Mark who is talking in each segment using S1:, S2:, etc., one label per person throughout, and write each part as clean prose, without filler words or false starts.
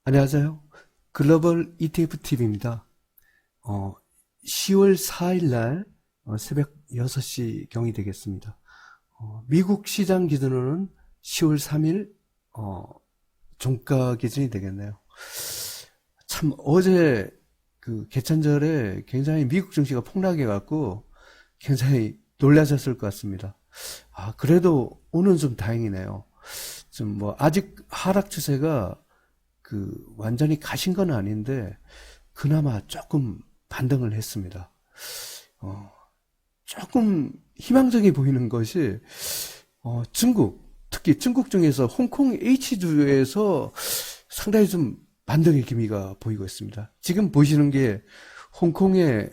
S1: 안녕하세요. 글로벌 ETF TV입니다. 10월 4일 날 새벽 6시 경이 되겠습니다. 미국 시장 기준으로는 10월 3일 종가 기준이 되겠네요. 참 어제 그 개천절에 굉장히 미국 증시가 폭락해 갖고 굉장히 놀라셨을 것 같습니다. 그래도 오늘은 좀 다행이네요. 좀 뭐 아직 하락 추세가 완전히 가신 건 아닌데 그나마 조금 반등을 했습니다. 조금 희망적이 보이는 것이 중국, 특히 중국 중에서 홍콩 H주에서 상당히 좀 반등의 기미가 보이고 있습니다. 지금 보시는 게 홍콩의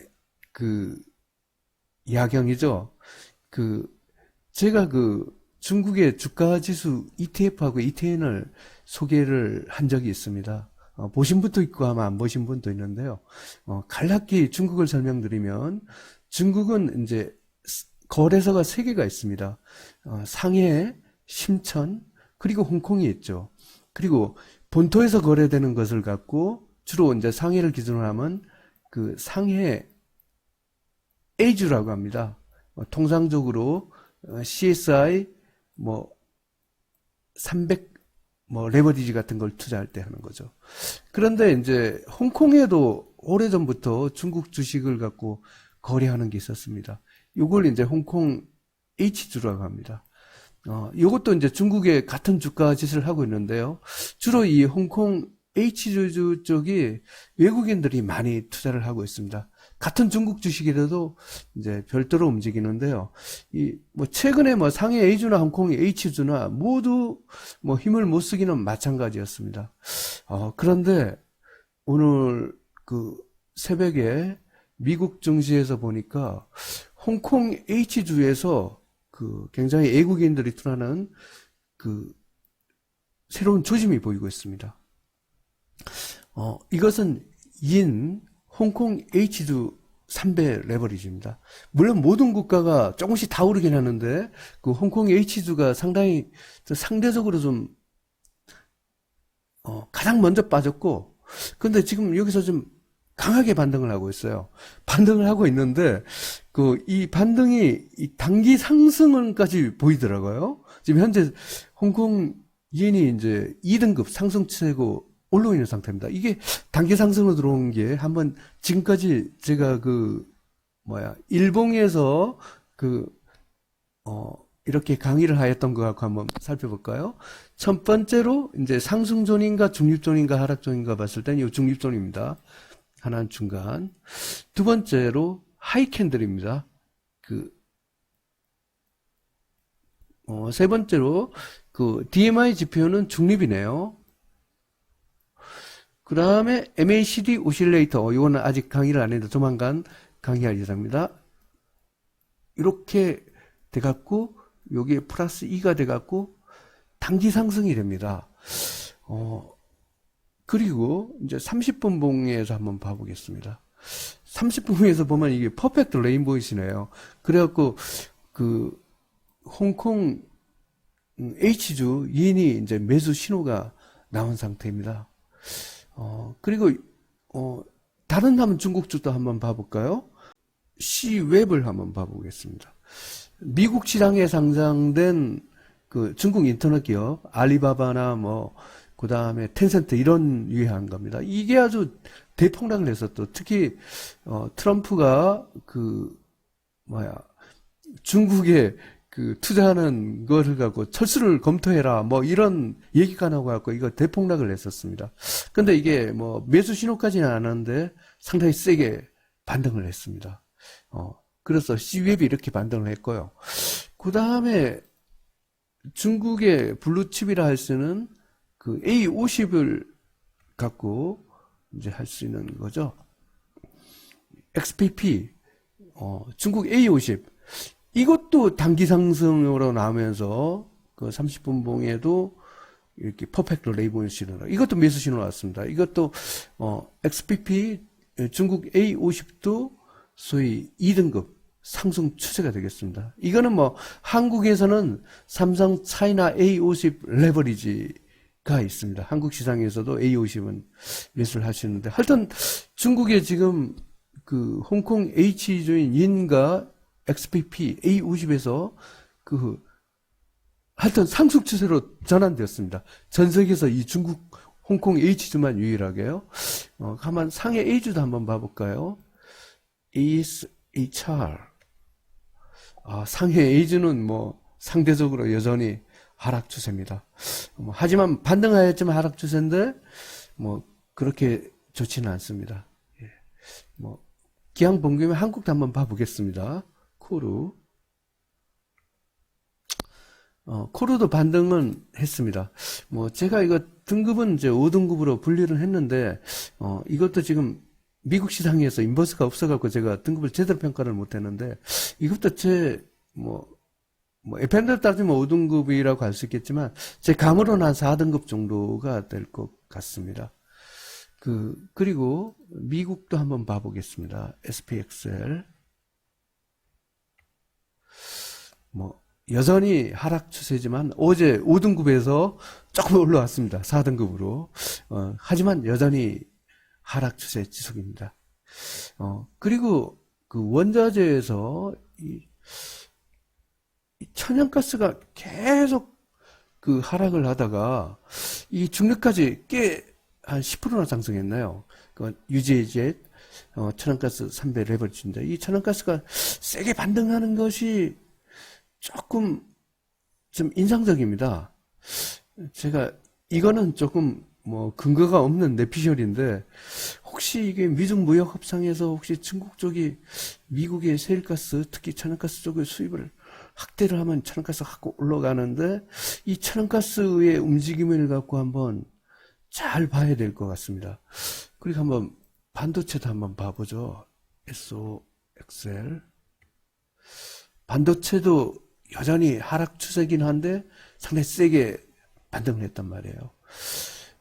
S1: 야경이죠. 제가 중국의 주가 지수 ETF하고 ETN을 소개를 한 적이 있습니다. 보신 분도 있고 아마 안 보신 분도 있는데요. 간략히 중국을 설명드리면 중국은 이제 거래소가 3개가 있습니다. 상해, 심천, 그리고 홍콩이 있죠. 그리고 본토에서 거래되는 것을 갖고 주로 이제 상해를 기준으로 하면 상해 A주라고 합니다. 통상적으로 CSI 300 레버리지 같은 걸 투자할 때 하는 거죠. 그런데 이제 홍콩에도 오래전부터 중국 주식을 갖고 거래하는 게 있었습니다. 이걸 이제 홍콩 H주라고 합니다. 이것도 이제 중국의 같은 주가 짓을 하고 있는데요. 주로 이 홍콩 H주 쪽이 외국인들이 많이 투자를 하고 있습니다. 같은 중국 주식이라도 이제 별도로 움직이는데요. 최근에 상해 A주나 홍콩 H주나 모두 힘을 못 쓰기는 마찬가지였습니다. 그런데 오늘 새벽에 미국 증시에서 보니까 홍콩 H주에서 굉장히 애국인들이 투자하는 새로운 조짐이 보이고 있습니다. 이것은 홍콩 H주 3배 레버리지입니다. 물론 모든 국가가 조금씩 다 오르긴 하는데 홍콩 H주가 상당히 상대적으로 좀 가장 먼저 빠졌고, 근데 지금 여기서 좀 강하게 반등을 하고 있어요. 반등을 하고 있는데 이 반등이 단기 상승은까지 보이더라고요. 지금 현재 홍콩 이엔이 이제 2등급 상승 추세고 올라오고 있는 상태입니다. 이게 단기 상승으로 들어온 게 한번 지금까지 제가 일봉에서 이렇게 강의를 하였던 것 같고 한번 살펴볼까요? 첫 번째로 이제 상승존인가 중립존인가 하락존인가 봤을 땐 이 중립존입니다. 하나는 중간. 두 번째로 하이 캔들입니다. 세 번째로 DMI 지표는 중립이네요. 그 다음에 MACD 오실레이터, 이거는 아직 강의를 안 했는데 조만간 강의할 예정입니다. 이렇게 돼갖고 여기에 플러스 2가 돼갖고 단기 상승이 됩니다. 그리고 이제 30분 봉에서 한번 봐보겠습니다. 30분 봉에서 보면 이게 퍼펙트 레인보이시네요. 그래갖고 홍콩 H주 이엔이 이제 매수 신호가 나온 상태입니다. 그리고 다른 한번 중국주도 한번 봐볼까요? C웹을 한번 봐보겠습니다. 미국 시장에 상장된 중국 인터넷 기업 알리바바나 그 다음에 텐센트 이런 유의한 겁니다. 이게 아주 대폭락을 했었죠. 특히 트럼프가 중국에 투자하는 거를 갖고 철수를 검토해라 이런 얘기가 나고 갖고 이거 대폭락을 했었습니다. 근데 이게 매수 신호까지는 안 하는데 상당히 세게 반등을 했습니다. 그래서 C웹이 이렇게 반등을 했고요. 그 다음에 중국의 블루칩이라 할 수는 A50을 갖고 이제 할 수 있는 거죠. XPP, 중국 A50. 이것도 단기 상승으로 나오면서 30분 봉에도 이렇게 퍼펙트 레이본 신호, 이것도 매수 신호 나왔습니다. 이것도 XPP 중국 A50도 소위 2등급 상승 추세가 되겠습니다. 이거는 한국에서는 삼성 차이나 A50 레버리지 있습니다. 한국 시장에서도 A50은 매수를 할 수 있는데, 하여튼 중국에 지금 그 홍콩 H주인 인가 XPP A50에서 그 하여튼 상승 추세로 전환되었습니다. 전 세계에서 이 중국 홍콩 H주만 유일하게요. 가만 상해 A주도 한번 봐볼까요? ASHR. 상해 A주는 뭐 상대적으로 여전히 하락 추세입니다. 하지만 반등하였지만 하락 추세인데 뭐 그렇게 좋지는 않습니다. 예. 뭐 기왕 본 김에 한국도 한번 봐보겠습니다. 코르. 코르도 반등은 했습니다. 뭐 제가 이거 등급은 이제 5등급으로 분리를 했는데 이것도 지금 미국 시장에서 인버스가 없어갖고 제가 등급을 제대로 평가를 못했는데 이것도 FM대로 따지면 5등급이라고 할 수 있겠지만 제 감으로는 한 4등급 정도가 될 것 같습니다. 그리고 미국도 한번 봐보겠습니다. SPXL. 여전히 하락 추세지만 어제 5등급에서 조금 올라왔습니다. 4등급으로. 하지만 여전히 하락 추세 지속입니다. 그리고 그 원자재에서 이 천연가스가 계속 그 하락을 하다가 이 중력까지 꽤 한 10%나 상승했나요? 그 UJZ 천연가스 3배 레버리지인데 이 천연가스가 세게 반등하는 것이 조금 좀 인상적입니다. 제가 이거는 조금 근거가 없는 내피셜인데 혹시 이게 미중 무역 협상에서 혹시 중국 쪽이 미국의 세일가스 특히 천연가스 쪽의 수입을 확대를 하면 천연가스가 확 올라가는데 이 천연가스의 움직임을 갖고 한번 잘 봐야 될 것 같습니다. 그리고 한번 반도체도 한번 봐보죠. SOXL. 반도체도 여전히 하락 추세긴 한데 상당히 세게 반등을 했단 말이에요.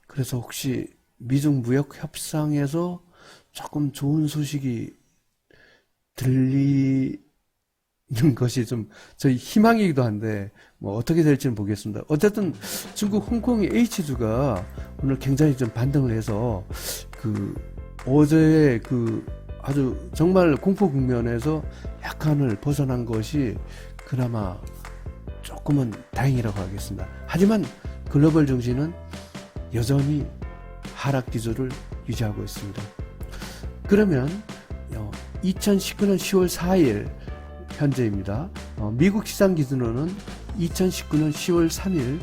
S1: 그래서 혹시 미중 무역 협상에서 조금 좋은 소식이 들리는 것이 좀 저희 희망이기도 한데 어떻게 될지는 보겠습니다. 어쨌든 중국 홍콩의 H주가 오늘 굉장히 좀 반등을 해서 어제의 아주 정말 공포 국면에서 약간을 벗어난 것이 그나마 조금은 다행이라고 하겠습니다. 하지만 글로벌 증시는 여전히 하락 기조를 유지하고 있습니다. 그러면 2019년 10월 4일 현재입니다. 미국 시장 기준으로는 2019년 10월 3일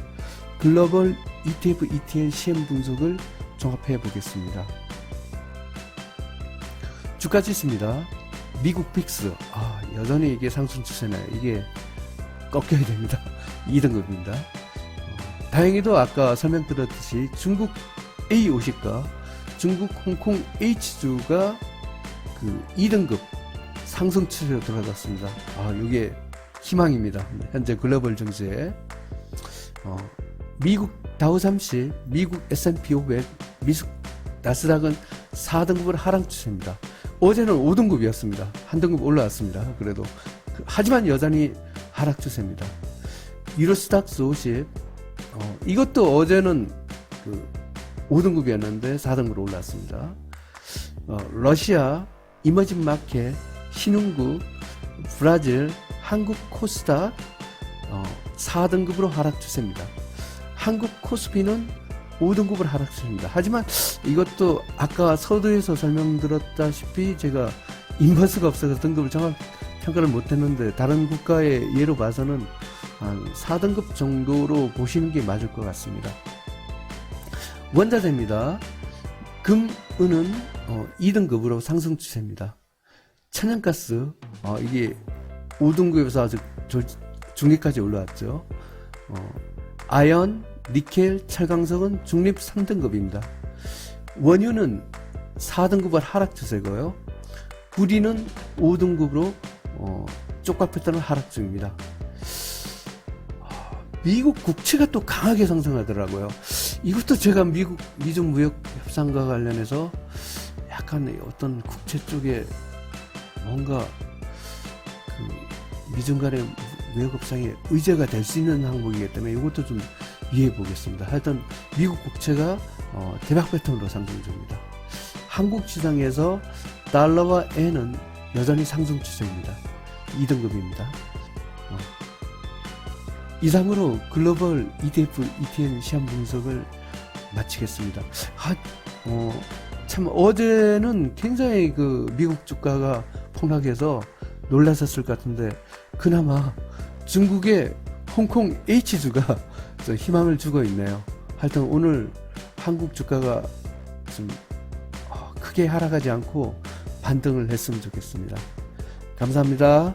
S1: 글로벌 ETF ETN 시행 분석을 종합해 보겠습니다. 주가 지수입니다. 미국 빅스. 여전히 이게 상승 추세네. 이게 꺾여야 됩니다. 2등급입니다. 다행히도 아까 설명드렸듯이 중국 A50과 중국 홍콩 H주가 2등급 상승 추세로 들어갔습니다. 이게 희망입니다. 현재 글로벌 증시에 미국 다우30, 미국 S&P 500, 미국 나스닥은 4등급으로 하락 추세입니다. 어제는 5등급이었습니다. 한 등급 올라왔습니다. 그래도 하지만 여전히 하락 추세입니다. 유로스닥스 50 이것도 어제는 5등급이었는데 4등급으로 올랐습니다. 러시아 이머징 마켓 신흥국 브라질 한국 코스닥 4등급으로 하락 추세입니다. 한국 코스피는 5등급으로 하락 추세입니다. 하지만 이것도 아까 서두에서 설명드렸다시피 제가 인버스가 없어서 등급을 정확 평가를 못했는데 다른 국가의 예로 봐서는 한 4등급 정도로 보시는 게 맞을 것 같습니다. 원자재입니다. 금, 은은 2등급으로 상승 추세입니다. 천연가스 이게 5등급에서 아주 중립까지 올라왔죠. 아연, 니켈, 철강석은 중립 3등급입니다. 원유는 4등급을 하락 추세고요. 구리는 5등급으로 쪽박 패턴을 하락 중입니다. 미국 국채가 또 강하게 상승하더라고요. 이것도 제가 미중 무역 협상과 관련해서 약간 어떤 국채 쪽에 뭔가 미중 간의 무역 협상에 의제가 될 수 있는 항목이기 때문에 이것도 좀 위에 보겠습니다. 하여튼 미국 국채가 대박 패턴으로 상승 중입니다. 한국 시장에서 달러와 엔은 여전히 상승 추세입니다. 2등급입니다. 이상으로 글로벌 ETF, ETN 시황 분석을 마치겠습니다. 참 어제는 굉장히 그 미국 주가가 폭락해서 놀라셨을 것 같은데 그나마 중국의 홍콩 H주가 좀 희망을 주고 있네요. 하여튼 오늘 한국 주가가 좀 크게 하락하지 않고 반등을 했으면 좋겠습니다. 감사합니다.